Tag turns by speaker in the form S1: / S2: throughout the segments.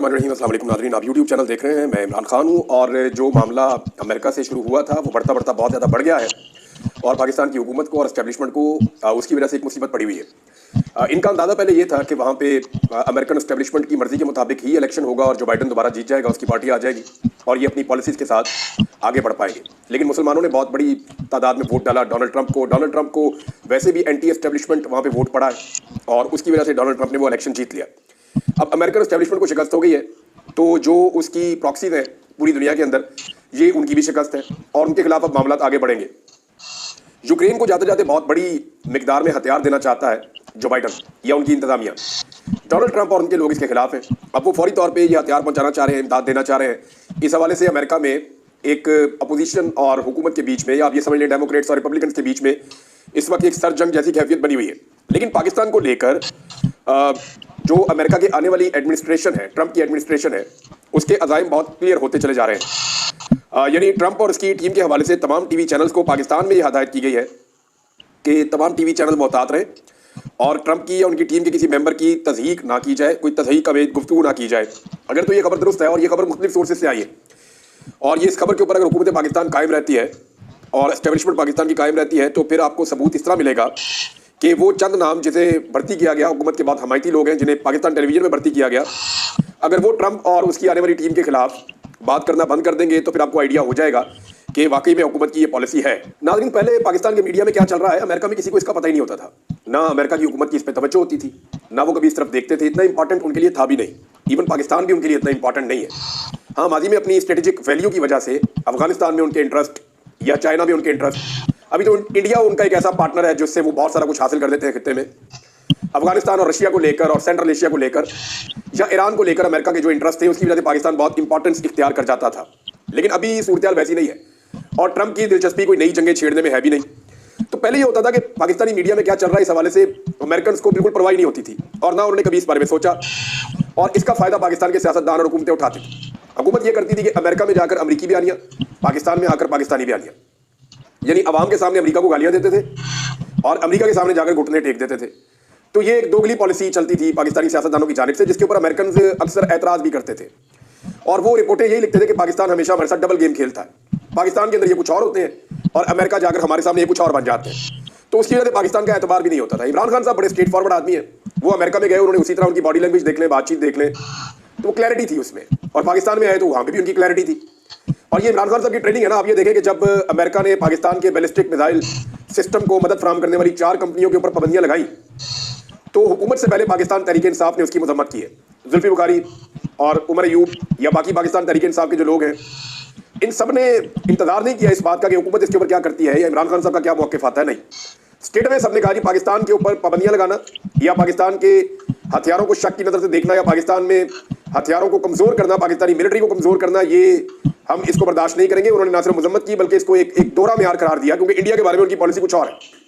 S1: बिस्मिल्लाहिर्रहमानिर्रहीम। अस्सलाम वालेकुम नाज़रीन, आप यूट्यूब चैनल देख रहे हैं। मैं इमरान खान हूँ और जो मामला अमेरिका से शुरू हुआ था वो बढ़ता बढ़ता बहुत ज़्यादा बढ़ गया है और पाकिस्तान की हुकूमत को और इस्टेब्लिशमेंट को उसकी वजह से एक मुसीबत पड़ी हुई है। इनका अंदाज़ा पहले ये था कि वहाँ पे अमेरिकन इस्टेब्लिशमेंट की मर्ज़ी के मुताबिक ही इलेक्शन होगा और जो बाइडन दोबारा जीत जाएगा उसकी पार्टी आ जाएगी और ये अपनी पॉलिसीज़ के साथ आगे बढ़ पाएंगे। लेकिन मुसलमानों ने बहुत बड़ी तादाद में वोट डाला डोनाल्ड ट्रंप को वैसे भी एंटी एस्टेब्लिशमेंट वहाँ पे वोट पड़ा है और उसकी वजह से डोनाल्ड ट्रंप ने वो इलेक्शन जीत लिया। अब अमेरिकन एस्टेब्लिशमेंट को शिकस्त हो गई है तो जो उसकी प्रॉक्सीज हैं पूरी दुनिया के अंदर, ये उनकी भी शिकस्त है और उनके खिलाफ अब मामला आगे बढ़ेंगे। यूक्रेन को जाते जाते बहुत बड़ी मिकदार में हथियार देना चाहता है जो बाइडन या उनकी इंतजामिया। डोनाल्ड ट्रंप और उनके लोग इसके खिलाफ हैं। अब वो फौरी तौर पे ये हथियार पहुंचाना चाह रहे हैं, इमदाद देना चाह रहे हैं। इस हवाले से अमेरिका में एक अपोजिशन और हुकूमत के बीच में, या आप ये समझ लें डेमोक्रेट्स और रिपब्लिकन्स के बीच में इस वक्त एक सर जंग जैसी कैफियत बनी हुई है। लेकिन पाकिस्तान को लेकर जो अमेरिका की आने वाली एडमिनिस्ट्रेशन है, ट्रंप की एडमिनिस्ट्रेशन है, उसके अज़ाइम बहुत क्लियर होते चले जा रहे हैं। यानी ट्रंप और उसकी टीम के हवाले से तमाम टीवी चैनल्स को पाकिस्तान में ये हदायत की गई है कि तमाम टीवी चैनल मोहतात रहें और ट्रंप की या उनकी टीम के किसी मेंबर की तज़हीक ना की जाए, कोई तज़हीक अवेज गुफ्तगू ना की जाए। अगर तो ये खबर दुरुस्त है और ये खबर मुख्तलिफ सोर्सेज से आई है और ये इस खबर के ऊपर अगर हुकूमत पाकिस्तान कायम रहती है और एस्टेब्लिशमेंट पाकिस्तान की कायम रहती है तो फिर आपको सबूत इस तरह मिलेगा कि वो चंद नाम जिसे भर्ती किया गया, हुकूमत के बहुत हमायती लोग हैं जिन्हें पाकिस्तान टेलीविजन में भर्ती किया गया, अगर वो ट्रंप और उसकी आने वाली टीम के खिलाफ बात करना बंद कर देंगे तो फिर आपको आइडिया हो जाएगा कि वाकई में हुकूमत की ये पॉलिसी है। नाज़रीन, पहले पाकिस्तान के मीडिया में क्या चल रहा है, अमेरिका में किसी को इसका पता ही नहीं होता था। ना अमेरिका की हुकूमत की इस पर तवज्जो होती थी, ना वो कभी इस तरफ देखते थे। इतना इंपॉर्टेंट उनके लिए था भी नहीं। इवन पाकिस्तान भी उनके लिए इतना इंपॉर्टेंट नहीं है। हाँ, माजी में अपनी स्ट्रेटेजिक वैल्यू की वजह से अफगानिस्तान में उनके इंटरेस्ट या चाइना में उनके इंटरेस्ट, अभी तो इंडिया उनका एक ऐसा पार्टनर है जिससे वो बहुत सारा कुछ हासिल कर देते हैं खित्ते में। अफगानिस्तान और रशिया को लेकर और सेंट्रल एशिया को लेकर या ईरान को लेकर अमेरिका के जो इंटरेस्ट थे उसकी वजह से पाकिस्तान बहुत इंपॉर्टेंस इख्तियार कर जाता था। लेकिन अभी सूरत हाल वैसी नहीं है और ट्रंप की दिलचस्पी कोई नई जंगें छेड़ने में है भी नहीं। तो पहले ये होता था कि पाकिस्तानी मीडिया में क्या चल रहा है इस हवाले से अमेरिकन को बिल्कुल परवाह नहीं होती थी और ना उन्होंने कभी इस बारे में सोचा और इसका फायदा पाकिस्तान के सियासतदान और हुकूमतें उठाती। हुकूमत ये करती थी कि अमेरिका में जाकर अमरीकी बयानियां, पाकिस्तान में आकर पाकिस्तानी बयानियां, यानी अवाम के सामने अमेरिका को गालियां देते थे और अमेरिका के सामने जाकर घुटने टेक देते थे। तो ये एक दोगली पॉलिसी चलती थी पाकिस्तानी सियासतदानों की जानिब से, जिसके ऊपर अमेरिकन अक्सर एतराज़ भी करते थे और वो रिपोर्टें यही लिखते थे कि पाकिस्तान हमेशा हमारे साथ डबल गेम खेलता है। पाकिस्तान के अंदर ये कुछ और होते हैं और अमेरिका जाकर हमारे सामने ये कुछ और बन जाते हैं। तो उसकी वजह से पाकिस्तान का एतबार भी नहीं होता था। इमरान खान साहब बड़े स्ट्रेट फॉरवर्ड आदमी है, वो अमेरिका में गए, उन्होंने उसी तरह उनकी बॉडी लैंग्वेज देख लें, बातचीत देख लें, तो वो क्लैरिटी थी उसमें। और पाकिस्तान में आए तो वहाँ पर भी उनकी क्लैरिटी थी। और ये इमरान खान साहब की ट्रेनिंग है ना। आप ये देखें कि जब अमेरिका ने पाकिस्तान के बैलिस्टिक मिसाइल सिस्टम को मदद फराहम करने वाली 4 कंपनियों के ऊपर पाबंदियां लगाई तो हुकूमत से पहले पाकिस्तान तहरीक इंसाफ ने उसकी मजम्मत की है। जुल्फी बुखारी और उमर अयूब या बाकी पाकिस्तान तहरीक इंसाफ के जो लोग हैं, इन सब ने इंतजार नहीं किया इस बात का कि हुकूमत इसके ऊपर क्या करती है या इमरान खान साहब का क्या मौक़िफ़ आता है। नहीं, स्टेट में सबने कहा कि पाकिस्तान के ऊपर पाबंदियां लगाना या पाकिस्तान के हथियारों को शक की नज़र से देखना या पाकिस्तान में हथियारों को कमज़ोर करना, पाकिस्तानी मिलिट्री को कमज़ोर करना, ये हम इसको बर्दाश्त नहीं करेंगे। उन्होंने ना सिर्फ मजम्मत की बल्कि इसको एक दोहरा मेयार करार दिया, क्योंकि इंडिया के बारे में उनकी पॉलिसी कुछ और है।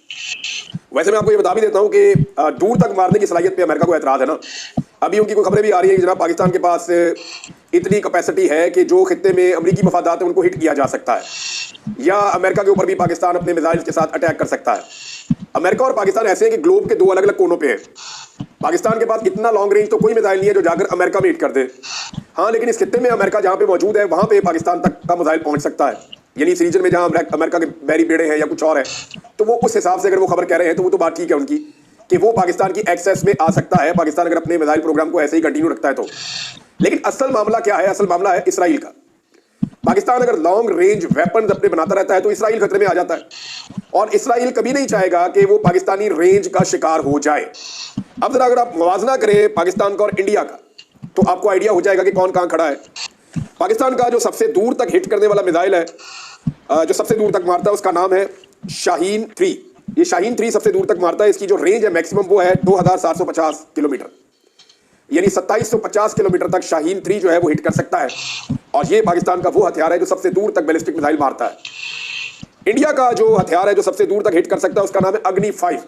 S1: वैसे मैं आपको ये बता भी देता हूँ कि दूर तक मारने की सलाहियत पे अमेरिका को एतराज़ है ना। अभी उनकी कोई खबरें भी आ रही है कि जनाब पाकिस्तान के पास इतनी कैपेसिटी है कि जो खित्ते में अमरीकी मफादात है उनको हिट किया जा सकता है या अमेरिका के ऊपर भी पाकिस्तान अपने मिसाइल के साथ अटैक कर सकता है। अमेरिका और पाकिस्तान ऐसे हैं कि ग्लोब के 2 अलग अलग कोनों पे है। पाकिस्तान के पास इतना लॉन्ग रेंज तो कोई मिसाइल नहीं है जो जाकर अमेरिका में हिट कर दे। हाँ, लेकिन इस खित्ते में अमेरिका जहाँ पे मौजूद है वहाँ पे पाकिस्तान तक का मिसाइल पहुँच सकता है। यानी इस रीजन में जहाँ अमेरिका के बैरी बेड़े हैं या कुछ और है, तो वो उस हिसाब से अगर वो खबर कह रहे हैं तो वो तो बात ठीक है उनकी कि वो पाकिस्तान की एक्सेस में आ सकता है, पाकिस्तान अगर अपने मिसाइल प्रोग्राम को ऐसे ही कंटिन्यू रखता है तो। लेकिन असल मामला क्या है? असल मामला है इसराइल का। पाकिस्तान अगर लॉन्ग रेंज वेपन्स अपने बनाता रहता है तो इसराइल खतरे में आ जाता है और इसराइल कभी नहीं चाहेगा कि वो पाकिस्तानी रेंज का शिकार हो जाए। अब जरा अगर आप मुवाजना करें पाकिस्तान का और इंडिया का तो आपको आइडिया हो जाएगा कि कौन कहाँ खड़ा है। पाकिस्तान का जो सबसे दूर तक हिट करने वाला मिसाइल है, जो सबसे दूर तक मारता है, उसका नाम है शाहीन 3। ये शाहीन 3 सबसे दूर तक मारता है। इसकी जो रेंज है मैक्सिमम वो है 2750 किलोमीटर, यानी 2750 किलोमीटर तक शाहीन 3 जो है वो हिट कर सकता है और ये पाकिस्तान का वो हथियार है जो सबसे दूर तक बैलिस्टिक मिसाइल मारता है। इंडिया का जो हथियार है जो सबसे दूर तक हिट कर सकता है उसका नाम है अग्नि 5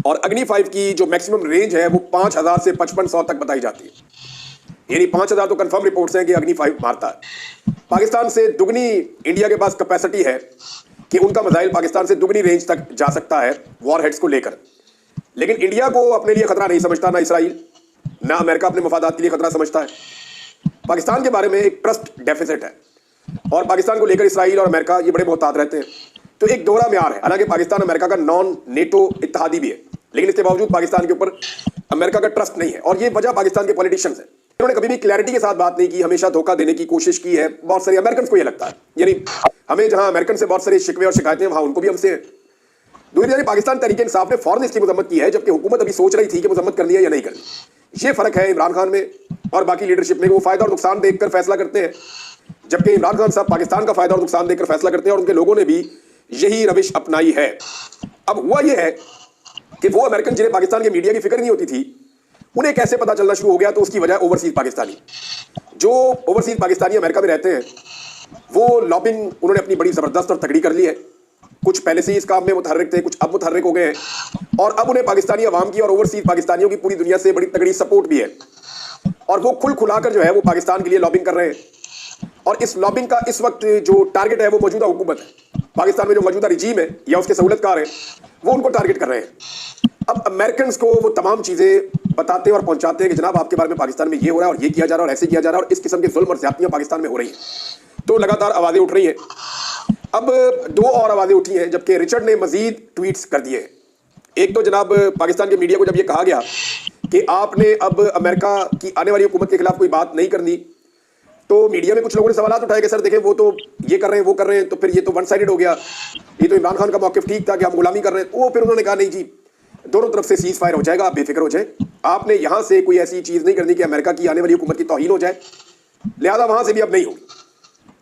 S1: और अग्नि 5 की जो मैक्सिमम रेंज है वो 5000 से 5500 तक बताई जाती है। यानी 5000 तो कंफर्म रिपोर्ट्स हैं कि अग्नि 5 मारता है। पाकिस्तान से दुगनी इंडिया के पास कैपेसिटी है कि उनका मिसाइल पाकिस्तान से दुगनी रेंज तक जा सकता है वॉर हेड्स को लेकर। लेकिन इंडिया को अपने लिए खतरा नहीं समझता ना इसराइल ना अमेरिका अपने मफादात के लिए खतरा समझता है। पाकिस्तान के बारे में एक ट्रस्ट डेफिसिट है और पाकिस्तान को लेकर इसराइल और अमेरिका ये बड़े मोहतात रहते हैं। तो एक दोहरा म्यार है। हालांकि पाकिस्तान अमेरिका का नॉन नेटो इत्तेहादी भी है, लेकिन इसके बावजूद पाकिस्तान के ऊपर अमेरिका का ट्रस्ट नहीं है और ये वजह पाकिस्तान के पॉलिटिशियंस है। इन्होंने कभी भी क्लैरिटी के साथ बात नहीं की, हमेशा धोखा देने की कोशिश की है। बहुत सारे अमेरिकन को ये लगता है, यानी हमें जहां अमेरिकन से बहुत सारे शिकवे और शिकायतें वहां उनको भी हमसे हैं। दूसरी तरफ पाकिस्तान तहरीक इंसाफ ने फौरन इसकी मजम्मत की है, जबकि हुकूमत अभी सोच रही थी कि मजम्मत करनी है या नहीं करनी। ये फर्क है इमरान खान में और बाकी लीडरशिप में। वो फायदा और नुकसान देखकर फैसला करते हैं, जबकि इमरान खान साहब पाकिस्तान का फायदा और नुकसान देखकर फैसला करते हैं और उनके लोगों ने भी यही रविश अपनाई है। अब हुआ यह है कि वो अमेरिकन जिन्हें पाकिस्तान के मीडिया की फिक्र नहीं होती थी, उन्हें कैसे पता चलना शुरू हो गया। तो उसकी वजह ओवरसीज पाकिस्तानी, जो ओवरसीज पाकिस्तानी अमेरिका में रहते हैं, वो लॉबिंग उन्होंने अपनी बड़ी जबरदस्त और तगड़ी कर ली है। कुछ पहले से ही इस काम में मुतहर्रिक थे, कुछ अब मुतहर्रिक हो गए हैं और अब उन्हें पाकिस्तानी अवाम की और ओवरसीज पाकिस्तानियों की पूरी दुनिया से बड़ी तगड़ी सपोर्ट भी है और वो खुल खुलाकर जो है वो पाकिस्तान के लिए लॉबिंग कर रहे हैं। और इस लॉबिंग का इस वक्त जो टारगेट है वो मौजूदा हुकूमत है। पाकिस्तान में जो मौजूदा रिजीम है या उसके सहूलतकार हैं, वो उनको टारगेट कर रहे हैं। अब अमेरिकन को वो तमाम चीजें बताते और पहुंचाते हैं कि जनाब आपके बारे में पाकिस्तान में ये हो रहा है और ये किया जा रहा है और ऐसे किया जा रहा है और इस किस्म के जुल्म और ज्यादतियां पाकिस्तान में हो रही हैं। तो लगातार आवाजें उठ रही हैं। अब दो और आवाजें उठी हैं, जबकि रिचर्ड ने मजीद ट्वीट्स कर दिए। एक तो जनाब पाकिस्तान के मीडिया को जब ये कहा गया कि आपने अब अमेरिका की आने वाली हुकूमत के खिलाफ कोई बात नहीं करनी, तो मीडिया में कुछ लोगों ने सवाल उठाए कि सर देखें वो तो ये कर रहे हैं वो कर रहे हैं, तो फिर ये तो वन साइडेड हो गया, ये तो इमरान खान का मौक़िफ़ ठीक था कि हम गुलामी कर रहे हैं। वो फिर उन्होंने कहा नहीं जी, दोनों तरफ से सीज फायर हो जाएगा, आप बेफिक्र हो जाए। आपने यहां से कोई ऐसी चीज़ नहीं करनी कि अमेरिका की आने वाली हुकूमत की तौहीन हो जाए, लिहाजा वहां से भी अब नहीं होगी।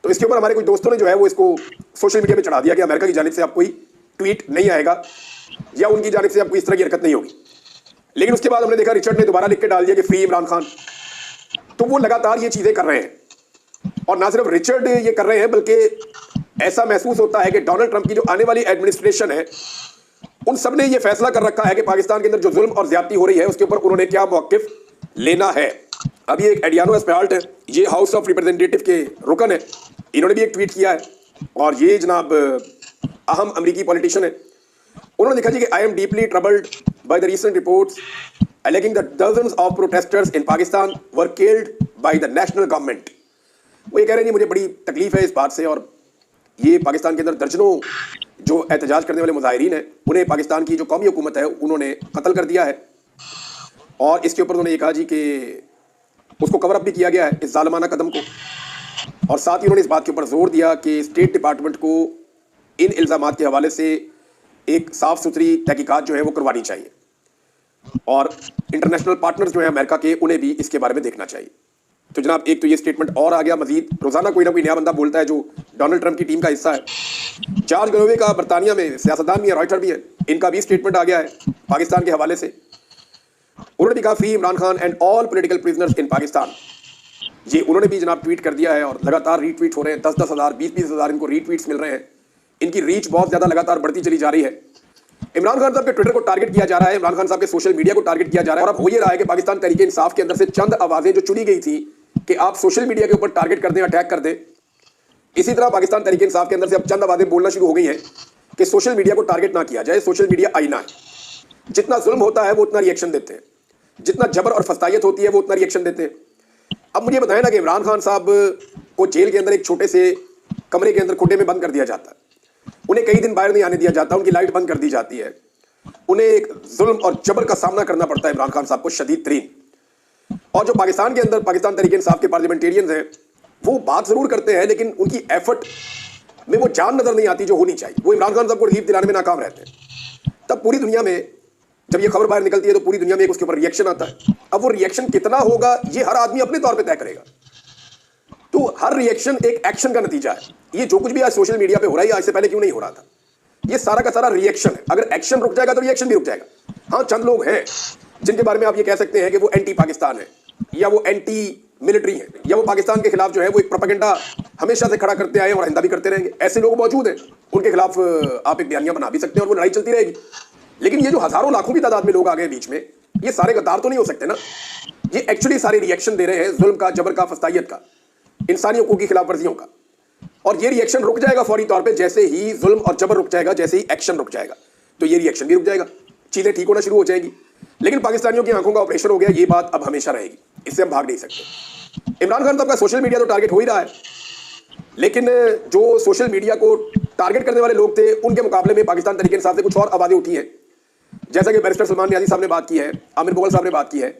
S1: तो इसके ऊपर हमारे कुछ दोस्तों ने जो है वो इसको सोशल मीडिया पे चढ़ा दिया कि अमेरिका की जानिब से अब कोई ट्वीट नहीं आएगा या उनकी जानिब से अब कोई इस तरह की हरकत नहीं होगी। लेकिन उसके बाद हमने देखा रिचर्ड ने दोबारा लिख के डाल दिया कि फ्री इमरान खान। तो वो लगातार ये चीजें कर रहे हैं और ना सिर्फ रिचर्ड ये कर रहे हैं, बल्कि ऐसा महसूस होता है कि डोनाल्ड ट्रंप की जो आने वाली एडमिनिस्ट्रेशन है, उन सब ने ये फैसला कर रखा है कि पाकिस्तान के अंदर जो जुल्म और ज्यादती हो रही है उसके ऊपर उन्होंने क्या मौक़िफ़ लेना है। अभी एक एडियानो एस्पेराल्ट है, ये हाउस ऑफ रिप्रेजेंटेटिव के रुकन है, इन्होंने भी एक ट्वीट किया है और ये जनाब अहम अमरीकी पॉलिटिशियन है। उन्होंने लिखा जी कि I am deeply troubled by the recent reports alleging that dozens of protesters in Pakistan were killed by the national government। वो ये कह रहे हैं मुझे बड़ी तकलीफ है इस बात से और ये पाकिस्तान के अंदर दर्जनों जो एहतजाज करने वाले मुजाहिरीन हैं उन्हें पाकिस्तान की जो कौमी हुकूमत है उन्होंने कत्ल कर दिया है। और इसके ऊपर उन्होंने ये कहा जी कि उसको कवर अप भी किया गया है इस जालिमाना कदम को, और साथ ही उन्होंने इस बात के ऊपर जोर दिया कि स्टेट डिपार्टमेंट को इन इल्ज़ामात के हवाले से एक साफ सुथरी तहकीकात जो है वो करवानी चाहिए और इंटरनेशनल पार्टनर्स जो है अमेरिका के उन्हें भी इसके बारे में देखना चाहिए। तो जनाब एक तो ये स्टेटमेंट और आ गया, मजीद रोजाना कोई ना कोई नया बंदा बोलता है जो डोनाल्ड ट्रंप की टीम का हिस्सा है। जॉर्ज गलोवे का बरतानिया में सियासतदान भी है, रॉयटर भी है, इनका भी स्टेटमेंट आ गया है पाकिस्तान के हवाले से। उन्होंने भी कहा free Imran Khan and all political prisoners in Pakistan. ये उन्होंने भी जनाब ट्वीट कर दिया है और लगातार रीट्वीट हो रहे हैं। 10-10 हज़ार 20-20 हज़ार इनको रीट्वीट्स मिल रहे हैं। इनकी रीच बहुत ज्यादा लगातार बढ़ती चली जा रही है। इमरान खान साहब के ट्विटर को टारगेट किया जा रहा है, इमरान खान साहब के सोशल मीडिया को टारगेट किया जा रहा है और अब हो ये रहा है कि पाकिस्तान तहरीक इंसाफ के अंदर से चंद आवाजें जो चुनी गई थी कि आप सोशल मीडिया के ऊपर टारगेट कर दें, अटैक कर दें, इसी तरह पाकिस्तान तहरीक इंसाफ के अंदर से अब चंद आवाजें बोलना शुरू हो गई हैं कि सोशल मीडिया को टारगेट ना किया जाए, सोशल मीडिया आईना है। जितना जुल्म होता है वो उतना रिएक्शन देते हैं, जितना जबर और फस्तायत होती है वो उतना रिएक्शन देते हैं। अब मुझे बताएं ना कि इमरान खान साहब को जेल के अंदर एक छोटे से कमरे के अंदर खुड्डे में बंद कर दिया जाता है, उन्हें कई दिन बाहर नहीं आने दिया जाता, उनकी लाइट बंद कर दी जाती है, उन्हें एक जुल्म और जबर का सामना करना पड़ता है इमरान खान साहब को शदीद तरीन। और जो पाकिस्तान के अंदर पाकिस्तान तहरीक इंसाफ के पार्लियामेंटेरियंस हैं वो बात जरूर करते हैं लेकिन उनकी एफर्ट में वो जान नजर नहीं आती जो होनी चाहिए। वो इमरान खान साहब को रिलीफ दिलाने में नाकाम रहते हैं। तब पूरी दुनिया में जब ये खबर बाहर निकलती है तो पूरी दुनिया में एक उसके ऊपर रिएक्शन आता है। अब वो रिएक्शन कितना होगा ये हर आदमी अपने तौर पे तय करेगा। तो हर रिएक्शन एक एक्शन का नतीजा है। ये जो कुछ भी आज सोशल मीडिया पे हो रहा है आज से पहले क्यों नहीं हो रहा था, ये सारा का सारा रिएक्शन है। अगर एक्शन रुक जाएगा तो रिएक्शन भी रुक जाएगा। हाँ, चंद लोग हैं जिनके बारे में आप ये कह सकते हैं कि वो एंटी पाकिस्तान है या वो एंटी मिलिट्री है या वो पाकिस्तान के खिलाफ जो है वो एक प्रोपेगेंडा हमेशा से खड़ा करते आए और आइंदा भी करते रहेंगे। ऐसे लोग मौजूद हैं, उनके खिलाफ आप एक बयानिया बना भी सकते हैं और वो लड़ाई चलती रहेगी। लेकिन ये जो हजारों लाखों की तादाद में लोग आ गए बीच में, ये सारे गद्दार तो नहीं हो सकते ना। ये एक्चुअली सारे रिएक्शन दे रहे हैं जुल्म का, जबर का, फस्तायत का, इंसानी हकूक की खिलाफ वर्जियों का। और ये रिएक्शन रुक जाएगा फौरी तौर पे जैसे ही जुल्म और जबर रुक जाएगा, जैसे ही एक्शन रुक जाएगा तो ये रिएक्शन भी रुक जाएगा, चीजें ठीक होना शुरू हो जाएंगी। लेकिन पाकिस्तानियों की आंखों का ऑपरेशन हो गया, ये बात अब हमेशा रहेगी, इससे हम भाग नहीं सकते। इमरान खान साहब का सोशल मीडिया तो टारगेट हो ही रहा है, लेकिन जो सोशल मीडिया को टारगेट करने वाले लोग थे उनके मुकाबले में पाकिस्तान तरीके इंसाफ से कुछ और आवाजें उठी हैं, जैसा कि बैरिस्टर सलमान नियाज़ी साहब ने बात की है, आमिर गोयल साहब ने बात की है,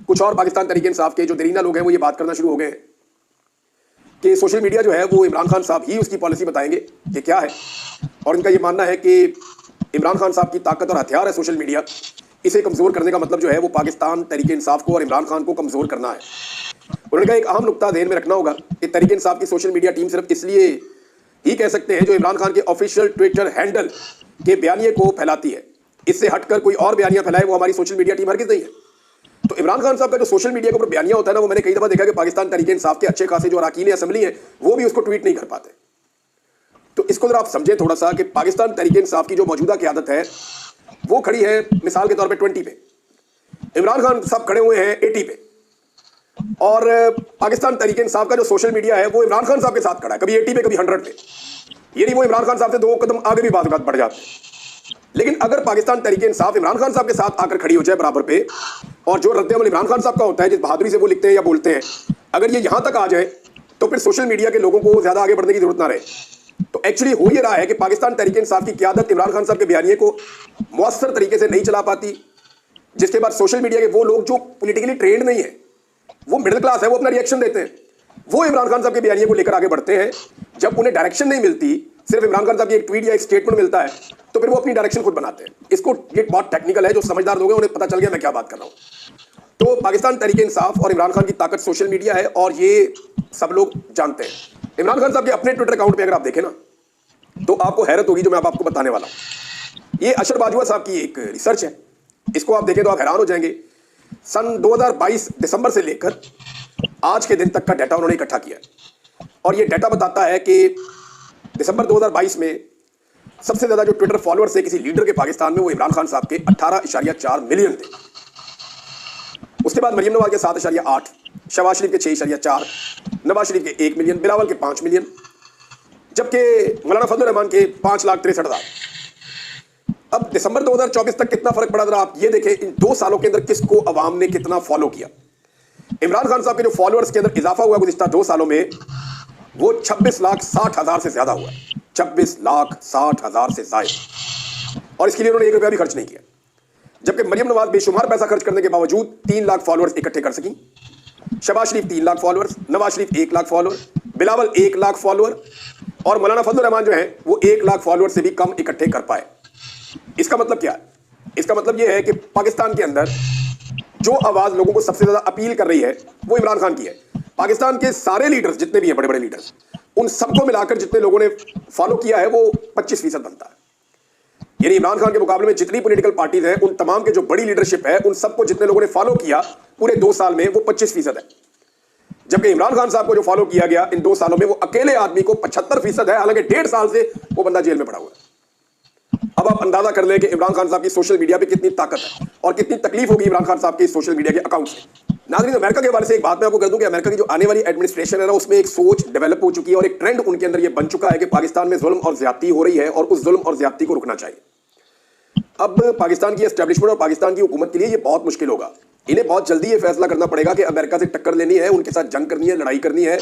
S1: कुछ और पाकिस्तान तरीके इंसाफ के जो देरीना लोग हैं वो ये बात करना शुरू हो गए हैं कि सोशल मीडिया जो है वो इमरान खान साहब ही उसकी पॉलिसी बताएंगे कि क्या है, और इनका ये मानना है कि इमरान खान साहब की ताकत और हथियार है सोशल मीडिया, इसे कमज़ोर करने का मतलब जो है वो पाकिस्तान तरीके इंसाफ को और इमरान खान को कमज़ोर करना है। उन्होंने कहा एक अहम नुकता ध्यान में रखना होगा कि तरीके इंसाफ की सोशल मीडिया टीम सिर्फ इसलिए ही कह सकते हैं जो इमरान खान के ऑफिशियल ट्विटर हैंडल के बयानिए को फैलाती है, इससे हटकर कोई और बयानियां फैलाए वो हमारी सोशल मीडिया टीम हरगिज़ नहीं है। तो इमरान खान साहब का जो सोशल मीडिया के ऊपर बयानिया होता है ना, वो मैंने कई दफा देखा कि पाकिस्तान तरीके इंसाफ के अच्छे खासे जो अरकान असेंबली है वो भी उसको ट्वीट नहीं कर पाते। तो इसको जरा आप समझें थोड़ा सा कि पाकिस्तान तरीके इंसाफ की जो मौजूदा क़यादत है वो खड़ी है मिसाल के तौर पर 20 पे, इमरान खान साहब खड़े हुए हैं 80 पे, और पाकिस्तान तरीके इंसाफ का जो सोशल मीडिया है वो इमरान खान साहब के साथ खड़ा है, कभी 80 पे कभी 100 पे, यानी वो इमरान खान साहब से 2 कदम आगे भी बात बढ़ जाते हैं। लेकिन अगर पाकिस्तान तरीके इंसाफ इमरान खान साहब के साथ आकर खड़ी हो जाए बराबर पे, और जो रद्द-ए-अमल इमरान खान साहब का होता है जिस बहादुरी से वो लिखते हैं या बोलते हैं, अगर ये यहां तक आ जाए तो फिर सोशल मीडिया के लोगों को ज्यादा आगे बढ़ने की जरूरत ना रहे। तो एक्चुअली हो ये रहा है कि पाकिस्तान तरीके इंसाफ की क़यादत इमरान खान साहब के बयानिए को मौसर तरीके से नहीं चला पाती, जिसके बाद सोशल मीडिया के वो लोग जो पॉलिटिकली ट्रेंड नहीं है, वो मिडिल क्लास है, वो अपना रिएक्शन देते हैं, वो इमरान खान साहब के बयानिए को लेकर आगे बढ़ते हैं। जब उन्हें डायरेक्शन नहीं मिलती, सिर्फ इमरान खान साहब की एक ट्वीट या एक स्टेटमेंट मिलता है, तो फिर वो अपनी डायरेक्शन खुद बनाते हैं। इसको ये बहुत टेक्निकल है, जो समझदार लोग हैं उन्हें पता चल गया मैं क्या बात कर रहा हूं। तो पाकिस्तान तरीके इंसाफ और इमरान खान की ताकत सोशल मीडिया है, और ये सब लोग जानते हैं। इमरान खान साहब के अपने ट्विटर अकाउंट पर अगर आप देखें ना, तो आपको हैरत होगी जो मैं आपको बताने वाला हूं। ये अशर बाजवा साहब की एक रिसर्च है, इसको आप देखें तो आप हैरान हो जाएंगे। सन 2022 दिसंबर से लेकर आज के दिन तक का डाटा उन्होंने इकट्ठा किया है, और ये डाटा बताता है कि दिसंबर 2022 में सबसे ज्यादा जो ट्विटर फॉलोअर्स थे किसी लीडर के पाकिस्तान में, वो इमरान खान साहब के 18.4 मिलियन थे। उसके बाद मरियम नवाज के 7.8, शहबाज शरीफ के 6.4, नवाज शरीफ के 1 मिलियन, बिलावल के 5 मिलियन, जबकि मौलाना फजल रहमान के 5,63,000। अब दिसंबर 2024 तक कितना फर्क पड़ा, जरा आप ये देखें इन 2 सालों के अंदर किसको अवाम ने कितना फॉलो किया। इमरान खान साहब के जो फॉलोअर्स के अंदर इजाफा हुआ गुज़िश्ता 2 सालों में, वो 26,60,000 से ज्यादा हुआ, 26,60,000 से ज्यादा, और इसके लिए उन्होंने 1 रुपया भी खर्च नहीं किया। जबकि मरियम नवाज बेशुमार पैसा खर्च करने के बावजूद 3 लाख फॉलोअर्स इकट्ठे कर सकी, शहबाज शरीफ 3 lakh followers, Nawaz Sharif 1 lakh follower, Bilawal 1 lakh follower, और मौलाना फजल रहमान जो है वो 1 लाख फॉलोअर से भी कम इकट्ठे कर पाए। इसका मतलब क्या है? इसका मतलब यह है कि पाकिस्तान के अंदर जो आवाज लोगों को सबसे ज्यादा अपील कर रही है वो इमरान खान की है। पाकिस्तान के सारे लीडर्स जितने भी हैं, बड़े बड़े लीडर्स, उन सबको मिलाकर जितने लोगों ने फॉलो किया है वो 25% बनता है। यानी इमरान खान के मुकाबले में जितनी पॉलिटिकल पार्टीज हैं, उन तमाम के जो बड़ी लीडरशिप है, उन सबको जितने लोगों ने फॉलो किया पूरे 2 साल में, वो 25% है। जबकि इमरान खान साहब को जो फॉलो किया गया इन 2 सालों में, वो अकेले आदमी को 75% है, हालांकि 1.5 साल से वो बंदा जेल में पड़ा हुआ है। अब आप अंदाजा कर लें कि इमरान खान साहब की सोशल मीडिया पे कितनी ताकत है और कितनी तकलीफ होगी इमरान खान साहब के सोशल मीडिया के अकाउंट से। नाज़रीन, अमेरिका के बारे से एक बात मैं आपको कर दूं कि अमेरिका की जो आने वाली एडमिनिस्ट्रेशन है ना, उसमें एक सोच डेवलप हो चुकी है और एक ट्रेंड उनके अंदर ये बन चुका है कि पाकिस्तान में जुल्म और ज्यादती हो रही है और उस जुल्म और ज्यादती को रुकना चाहिए। अब पाकिस्तान की एस्टेब्लिशमेंट और पाकिस्तान की हुकूमत के लिए ये बहुत मुश्किल होगा। इन्हें बहुत जल्दी ये फैसला करना पड़ेगा कि अमेरिका से टक्कर लेनी है, उनके साथ जंग करनी है, लड़ाई करनी है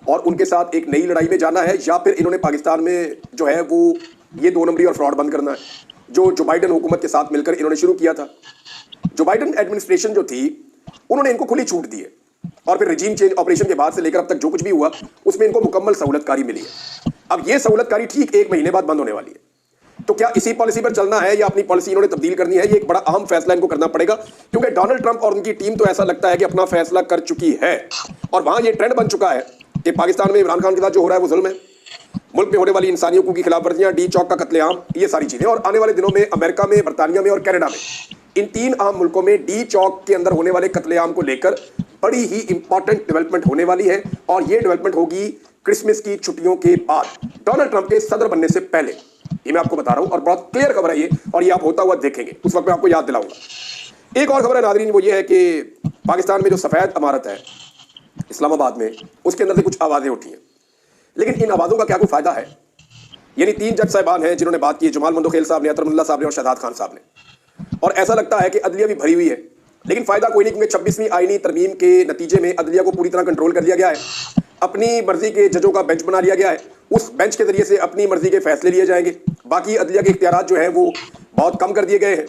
S1: और उनके साथ एक नई लड़ाई में जाना है, या फिर इन्होंने पाकिस्तान में जो है वो ये 2 नंबरी और फ्रॉड बंद करना है जो बाइडन हुकूमत के साथ मिलकर इन्होंने शुरू किया था। जो बाइडन एडमिनिस्ट्रेशन जो थी, उन्होंने इनको खुली छूट दी है और फिर रिजीम चेंज ऑपरेशन के बाद से लेकर अब तक जो कुछ भी हुआ उसमें इनको मुकम्मल सहूलतकारी मिली है। अब ये सहूलतकारी ठीक 1 महीने बाद बंद होने वाली है। तो क्या इसी पॉलिसी पर चलना है या अपनी पॉलिसी इन्होंने तब्दील करनी है? ये एक बड़ा अहम फैसला इनको करना पड़ेगा, क्योंकि डोनाल्ड ट्रंप और उनकी टीम तो ऐसा लगता है कि अपना फैसला कर चुकी है और वहां ये ट्रेंड बन चुका है कि पाकिस्तान में इमरान खान के साथ जो हो रहा है वो जुल्म है, मुल्क में होने वाली इंसानी हकूक की खिलाफ वर्जियां, डी चौक का कत्लेआम, ये सारी चीजें। और आने वाले दिनों में अमेरिका में, बरतानिया में और कनाडा में, इन 3 अहम मुल्कों में डी चौक के अंदर होने वाले कत्लेआम को लेकर बड़ी ही इंपॉर्टेंट डेवलपमेंट होने वाली है और ये डेवलपमेंट होगी क्रिसमस की छुट्टियों के बाद, डोनाल्ड ट्रंप के सदर बनने से पहले। ये मैं आपको बता रहा हूं और बहुत क्लियर खबर है ये, और ये आप होता हुआ देखेंगे, उस वक्त मैं आपको याद दिलाऊंगा। एक और खबर है नाज़रीन, वो ये है कि पाकिस्तान में जो सफेद इमारत है इस्लामाबाद में, उसके अंदर से कुछ आवाजें उठी हैं, लेकिन इन आवाजों का क्या कोई फायदा है? यानी 3 जज साहबान हैं जिन्होंने बात की, जमाल मंदोखेल साहब ने, अतरमुल्ला साहब ने और शहजाद खान साहब ने। और ऐसा लगता है कि अदलिया भी भरी हुई है, लेकिन फायदा कोई नहीं, क्योंकि 26वीं आईनी तरमीम के नतीजे में अदलिया को पूरी तरह कंट्रोल कर लिया गया है। अपनी मर्जी के जजों का बेंच बना लिया गया है, उस बेंच के जरिए से अपनी मर्जी के फैसले लिए जाएंगे। बाकी अदलिया के इख्तियारात जो है वो बहुत कम कर दिए गए हैं,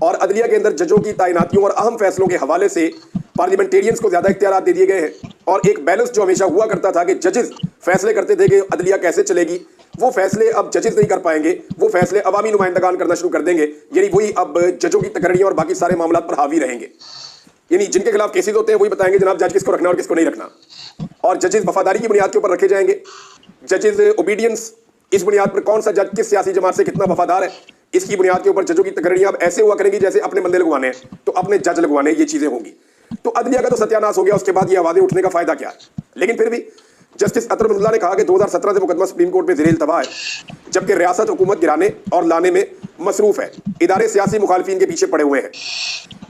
S1: और अदलिया के अंदर जजों की तैनातियों और अहम फैसलों के हवाले से पार्लियामेंटेरियंस को ज्यादा इख्तियारात दे दिए गए हैं। और एक बैलेंस जो हमेशा हुआ करता था कि जजेस फैसले करते थे कि अदलिया कैसे चलेगी, वो फैसले अब जजेस नहीं कर पाएंगे, वो फैसले अवामी नुमाइंदगान करना शुरू कर देंगे। यानी वही अब जजों की तकर्रियां और बाकी सारे मामला पर हावी रहेंगे। यानी जिनके खिलाफ केसेस होते हैं वही बताएंगे जनाब जज किसको रखना और किसको नहीं रखना, और जजेस वफादारी की बुनियाद के ऊपर रखे जाएंगे। जजेस ओबीडियंस, इस बुनियाद पर कौन सा जज किस सियासी जमात से कितना वफादार है, इसकी बुनियाद के ऊपर जजों की तकर्रियां अब ऐसे हुआ करेंगी जैसे अपने बंदे लगवाने हैं तो अपने जज लगवाने, ये चीजें होंगी। तो अदलिया का तो सत्यानाश हो गया, उसके बाद ये आवाजें उठने का फायदा क्या है। लेकिन फिर भी जस्टिस अतर अब्दुल्ला ने कहा कि 2017 से मुकदमा सुप्रीम कोर्ट में ज़ेरे इल्तवा है, जबकि रियासत हुकूमत गिराने और लाने में मसरूफ है, इदारे सियासी मुखालफिन के पीछे पड़े हुए हैं।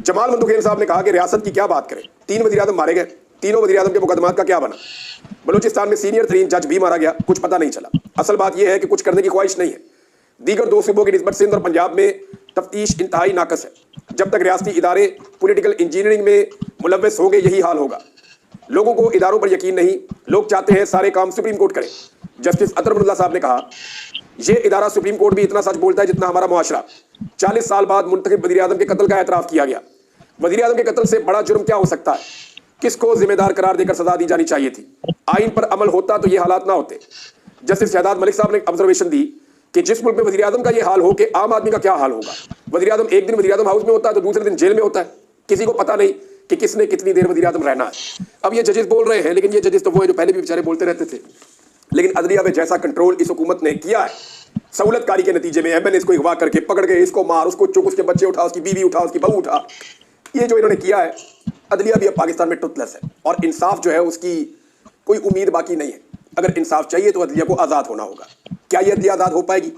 S1: जमाल मंदुखेन साहब ने कहा कि रियासत की क्या बात करें, 3 वज़ीर-ए-आज़म मारे गए, तीनों वज़ीर-ए-आज़म के मुकदमात का क्या बना। बलूचिस्तान में सीनियर तरीन जज भी मारा गया, कुछ पता नहीं चला। असल बात यह है कि कुछ करने की ख्वाहिश नहीं है। दीगर 2 सूबों की निस्बत सिंध और पंजाब में तफ्तीश इंतहाई नाकस है। जब तक रियासती इदारे पॉलिटिकल इंजीनियरिंग में मुलव्वस हो गए यही हाल होगा। लोगों को इदारों पर यकीन नहीं, लोग चाहते हैं सारे काम सुप्रीम कोर्ट करे। जस्टिस अतर अब्दुल्ला साहब ने कहा यह इदारा सुप्रीम कोर्ट भी इतना सच बोलता है जितना हमारा मुआशरा। 40 साल बाद मुंतखब वज़ीर-ए-आज़म के कत्ल का एतराफ़ किया गया। वज़ीर-ए-आज़म के कत्ल से बड़ा जुर्म क्या हो सकता है, किसको जिम्मेदार करार देकर सजा दी जानी चाहिए थी। आइन पर अमल होता तो ये हालात ना होते। जस्टिस शहजाद मलिक साहब ने ऑब्जर्वेशन दी कि जिस मुल्क में वज़ीर-ए-आज़म का ये हाल हो कि आम आदमी का क्या हाल होगा। वज़ीर-ए-आज़म एक दिन वज़ीर-ए-आज़म हाउस में होता है तो दूसरे दिन जेल में होता है, किसी को पता नहीं कि किसने कितनी देर वज़ीर-ए-आज़म रहना है। अब ये जजेस बोल रहे हैं, लेकिन ये जजेस तो वो है जो पहले भी बेचारे बोलते रहते थे। लेकिन अदलिया में जैसा कंट्रोल इस हुकूमत ने किया है, सहूलतकारी के नतीजे में एमएनएस को अगवा करके पकड़ के इसको मार, उसको चुक, उसके बच्चे उठा, उसकी बीवी उठा, उसकी बहू उठा, ये जो इन्होंने किया है, अदलिया भी अब पाकिस्तान में टुथलेस है और इंसाफ जो है उसकी कोई उम्मीद बाकी नहीं है। अगर इंसाफ चाहिए तो अदलिया को आज़ाद होना होगा। क्या ये अदलिया आज़ाद हो पाएगी?